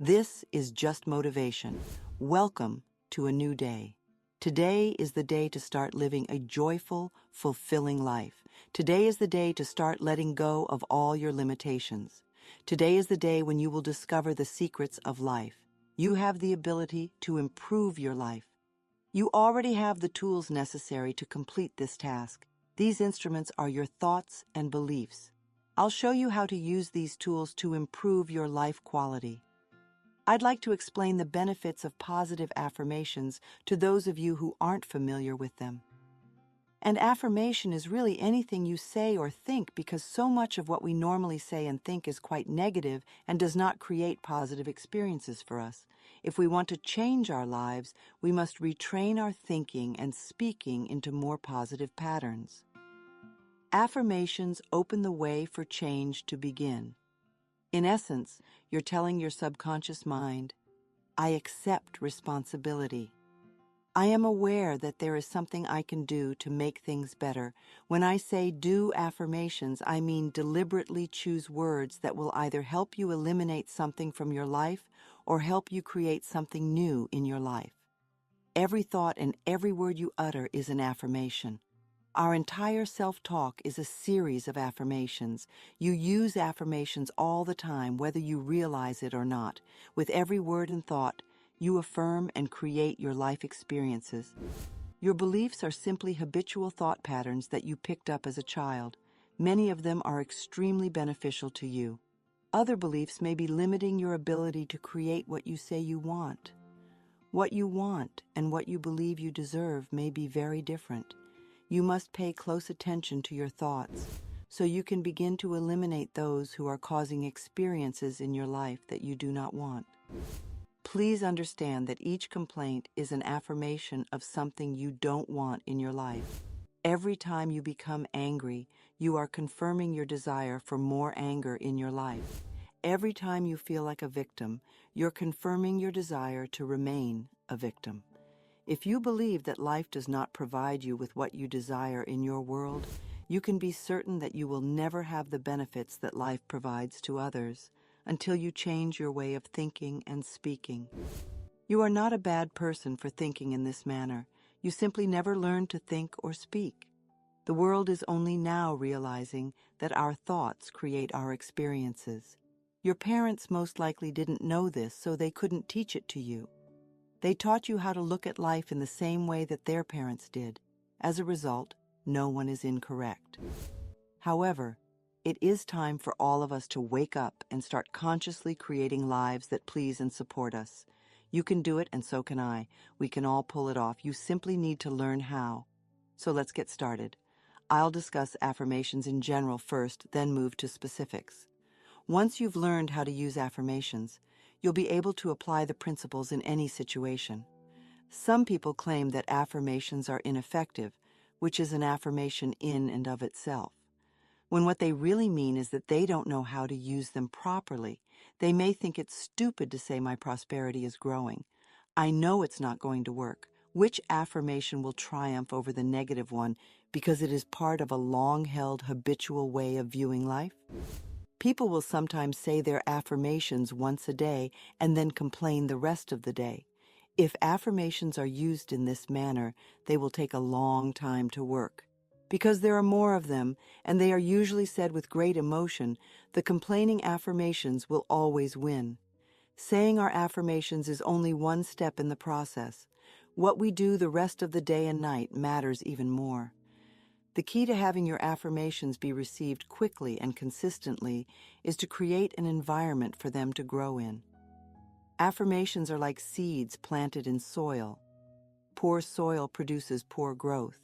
This is just motivation. Welcome to a new day. Today is the day to start living a joyful, fulfilling life. Today is the day to start letting go of all your limitations. Today is the day when you will discover the secrets of life. You have the ability to improve your life. You already have the tools necessary to complete this task. These instruments are your thoughts and beliefs. I'll show you how to use these tools to improve your life quality. I'd like to explain the benefits of positive affirmations to those of you who aren't familiar with them. An affirmation is really anything you say or think, because so much of what we normally say and think is quite negative and does not create positive experiences for us. If we want to change our lives, we must retrain our thinking and speaking into more positive patterns. Affirmations open the way for change to begin. In essence, you're telling your subconscious mind, I accept responsibility. I am aware that there is something I can do to make things better. When I say do affirmations, I mean deliberately choose words that will either help you eliminate something from your life or help you create something new in your life. Every thought and every word you utter is an affirmation. Our entire self-talk is a series of affirmations. You use affirmations all the time, whether you realize it or not. With every word and thought, you affirm and create your life experiences. Your beliefs are simply habitual thought patterns that you picked up as a child. Many of them are extremely beneficial to you. Other beliefs may be limiting your ability to create what you say you want. What you want and what you believe you deserve may be very different. You must pay close attention to your thoughts so you can begin to eliminate those who are causing experiences in your life that you do not want. Please understand that each complaint is an affirmation of something you don't want in your life. Every time you become angry, you are confirming your desire for more anger in your life. Every time you feel like a victim, you're confirming your desire to remain a victim. If you believe that life does not provide you with what you desire in your world, you can be certain that you will never have the benefits that life provides to others until you change your way of thinking and speaking. You are not a bad person for thinking in this manner. You simply never learned to think or speak. The world is only now realizing that our thoughts create our experiences. Your parents most likely didn't know this, so they couldn't teach it to you. They taught you how to look at life in the same way that their parents did. As a result, no one is incorrect. However, it is time for all of us to wake up and start consciously creating lives that please and support us. You can do it, and so can I. We can all pull it off. You simply need to learn how. So let's get started. I'll discuss affirmations in general first, then move to specifics. Once you've learned how to use affirmations, you'll be able to apply the principles in any situation. Some people claim that affirmations are ineffective, which is an affirmation in and of itself, when what they really mean is that they don't know how to use them properly. They may think it's stupid to say my prosperity is growing. I know it's not going to work. Which affirmation will triumph over the negative one because it is part of a long-held habitual way of viewing life? People will sometimes say their affirmations once a day and then complain the rest of the day. If affirmations are used in this manner, they will take a long time to work. Because there are more of them, and they are usually said with great emotion, the complaining affirmations will always win. Saying our affirmations is only one step in the process. What we do the rest of the day and night matters even more. The key to having your affirmations be received quickly and consistently is to create an environment for them to grow in. Affirmations are like seeds planted in soil. Poor soil produces poor growth.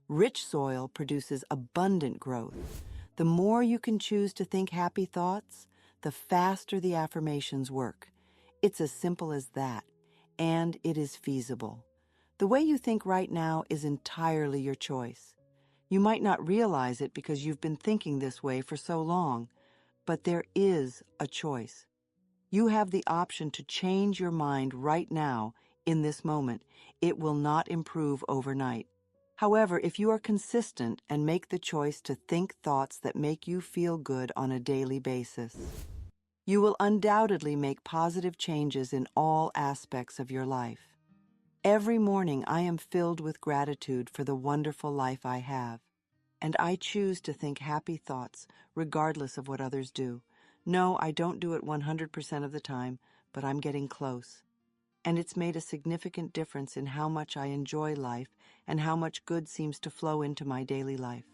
Rich soil produces abundant growth. The more you can choose to think happy thoughts, the faster the affirmations work. It's as simple as that, and it is feasible. The way you think right now is entirely your choice. You might not realize it because you've been thinking this way for so long, but there is a choice. You have the option to change your mind right now, in this moment. It will not improve overnight. However, if you are consistent and make the choice to think thoughts that make you feel good on a daily basis, You will undoubtedly make positive changes in all aspects of your life. Every morning I am filled with gratitude for the wonderful life I have, and I choose to think happy thoughts regardless of what others do. No, I don't do it 100% of the time, but I'm getting close. And it's made a significant difference in how much I enjoy life and how much good seems to flow into my daily life.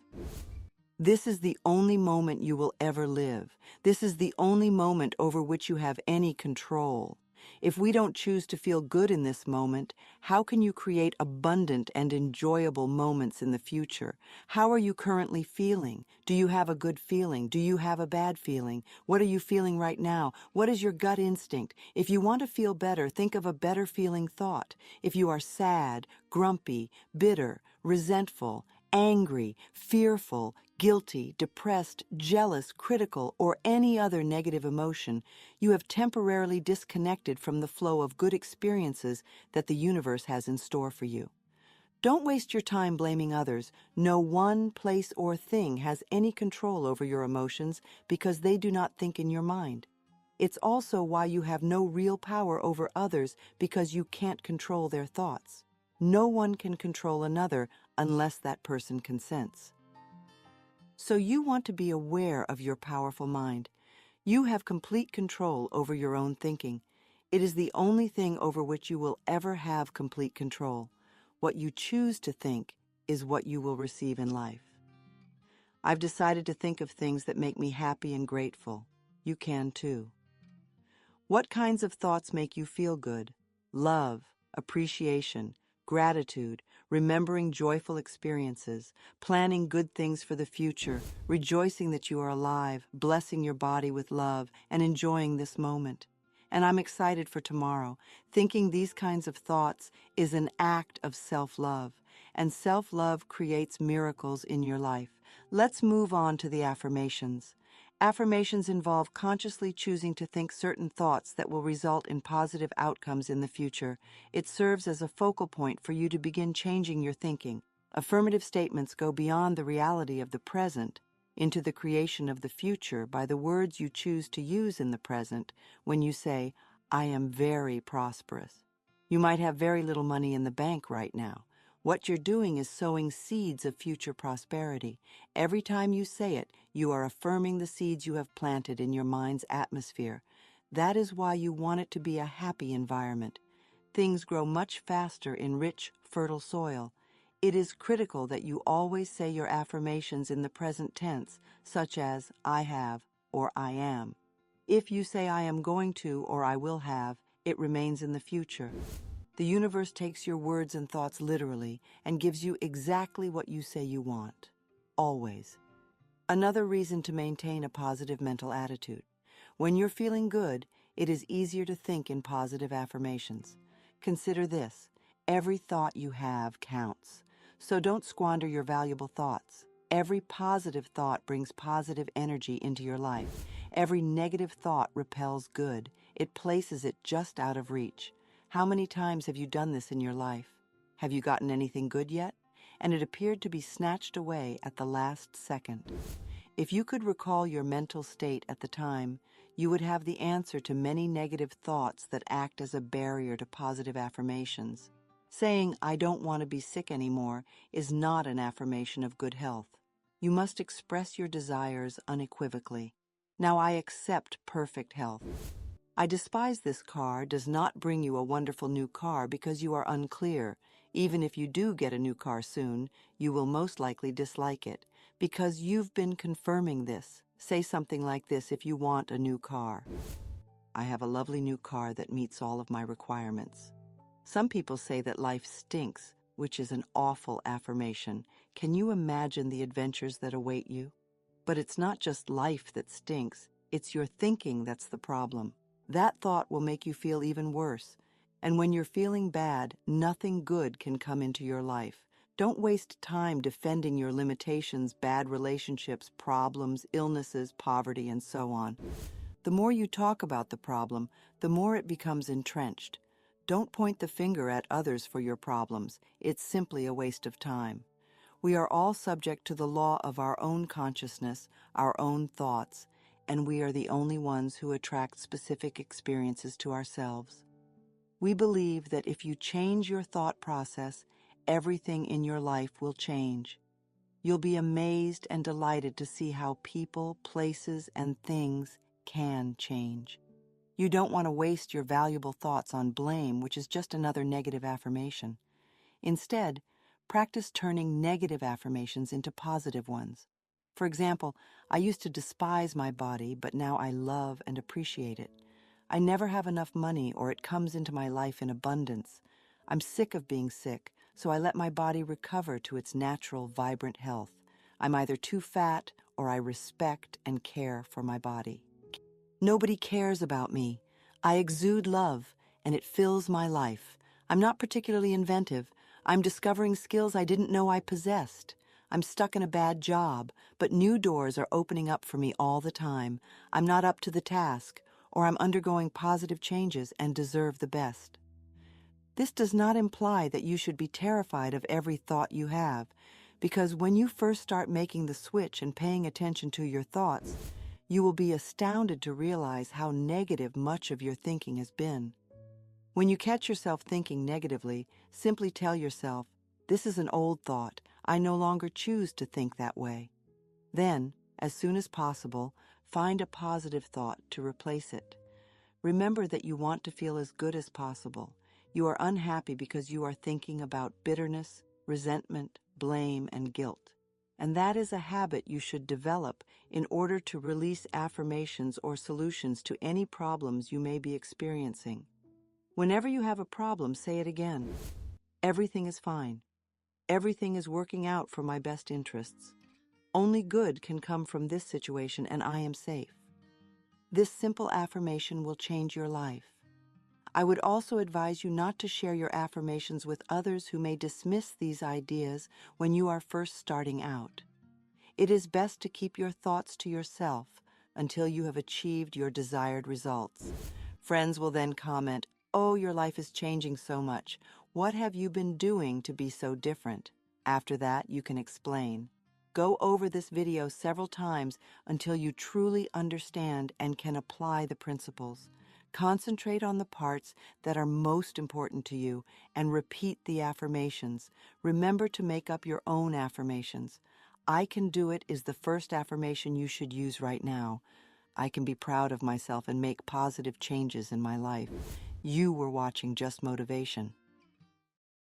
This is the only moment you will ever live. This is the only moment over which you have any control. If we don't choose to feel good in this moment, how can you create abundant and enjoyable moments in the future? How are you currently feeling? Do you have a good feeling? Do you have a bad feeling? What are you feeling right now? What is your gut instinct? If you want to feel better, think of a better feeling thought. If you are sad, grumpy, bitter, resentful, angry, fearful, guilty, depressed, jealous, critical, or any other negative emotion, you have temporarily disconnected from the flow of good experiences that the universe has in store for you. Don't waste your time blaming others. No one, place, or thing has any control over your emotions because they do not think in your mind. It's also why you have no real power over others, because you can't control their thoughts. No one can control another unless that person consents. So you want to be aware of your powerful mind. You have complete control over your own thinking. It is the only thing over which you will ever have complete control. What you choose to think is what you will receive in life. I've decided to think of things that make me happy and grateful. You can too. What kinds of thoughts make you feel good? Love, appreciation, gratitude, remembering joyful experiences, planning good things for the future, rejoicing that you are alive, blessing your body with love, and enjoying this moment. And I'm excited for tomorrow. Thinking these kinds of thoughts is an act of self-love, and self-love creates miracles in your life. Let's move on to the affirmations. Affirmations involve consciously choosing to think certain thoughts that will result in positive outcomes in the future. It serves as a focal point for you to begin changing your thinking. Affirmative statements go beyond the reality of the present into the creation of the future by the words you choose to use in the present when you say, "I am very prosperous." You might have very little money in the bank right now. What you're doing is sowing seeds of future prosperity. Every time you say it, you are affirming the seeds you have planted in your mind's atmosphere. That is why you want it to be a happy environment. Things grow much faster in rich, fertile soil. It is critical that you always say your affirmations in the present tense, such as "I have" or "I am." If you say "I am going to" or "I will have," it remains in the future. The universe takes your words and thoughts literally and gives you exactly what you say you want. Always. Another reason to maintain a positive mental attitude. When you're feeling good, it is easier to think in positive affirmations. Consider this: every thought you have counts. So don't squander your valuable thoughts. Every positive thought brings positive energy into your life. Every negative thought repels good. It places it just out of reach. How many times have you done this in your life? Have you gotten anything good yet? And it appeared to be snatched away at the last second. If you could recall your mental state at the time, you would have the answer to many negative thoughts that act as a barrier to positive affirmations. Saying, "I don't want to be sick anymore," is not an affirmation of good health. You must express your desires unequivocally. "Now I accept perfect health." "I despise this car" does not bring you a wonderful new car because you are unclear. Even if you do get a new car soon, you will most likely dislike it because you've been confirming this. Say something like this if you want a new car. "I have a lovely new car that meets all of my requirements." Some people say that life stinks, which is an awful affirmation. Can you imagine the adventures that await you? But it's not just life that stinks, it's your thinking that's the problem. That thought will make you feel even worse. And when you're feeling bad, nothing good can come into your life. Don't waste time defending your limitations, bad relationships, problems, illnesses, poverty, and so on. The more you talk about the problem, the more it becomes entrenched. Don't point the finger at others for your problems. It's simply a waste of time. We are all subject to the law of our own consciousness, our own thoughts. and we are the only ones who attract specific experiences to ourselves. We believe that if you change your thought process, everything in your life will change. You'll be amazed and delighted to see how people, places, and things can change. You don't want to waste your valuable thoughts on blame, which is just another negative affirmation. Instead, practice turning negative affirmations into positive ones. For example, I used to despise my body, but now I love and appreciate it. I never have enough money, or it comes into my life in abundance. I'm sick of being sick, so I let my body recover to its natural, vibrant health. I'm either too fat, or I respect and care for my body. Nobody cares about me. I exude love, and it fills my life. I'm not particularly inventive. I'm discovering skills I didn't know I possessed. I'm stuck in a bad job, but new doors are opening up for me all the time. I'm not up to the task, or I'm undergoing positive changes and deserve the best. This does not imply that you should be terrified of every thought you have, because when you first start making the switch and paying attention to your thoughts, you will be astounded to realize how negative much of your thinking has been. When you catch yourself thinking negatively, simply tell yourself, "This is an old thought. I no longer choose to think that way." Then, as soon as possible, find a positive thought to replace it. Remember that you want to feel as good as possible. You are unhappy because you are thinking about bitterness, resentment, blame, and guilt. And that is a habit you should develop in order to release affirmations or solutions to any problems you may be experiencing. Whenever you have a problem, say it again. Everything is fine. Everything is working out for my best interests. Only good can come from this situation, and I am safe. This simple affirmation will change your life. I would also advise you not to share your affirmations with others who may dismiss these ideas when you are first starting out. It is best to keep your thoughts to yourself until you have achieved your desired results. Friends will then comment, "Oh, your life is changing so much. What have you been doing to be so different?" After that, you can explain. Go over this video several times until you truly understand and can apply the principles. Concentrate on the parts that are most important to you and repeat the affirmations. Remember to make up your own affirmations. "I can do it" is the first affirmation you should use right now. I can be proud of myself and make positive changes in my life. You were watching Just Motivation.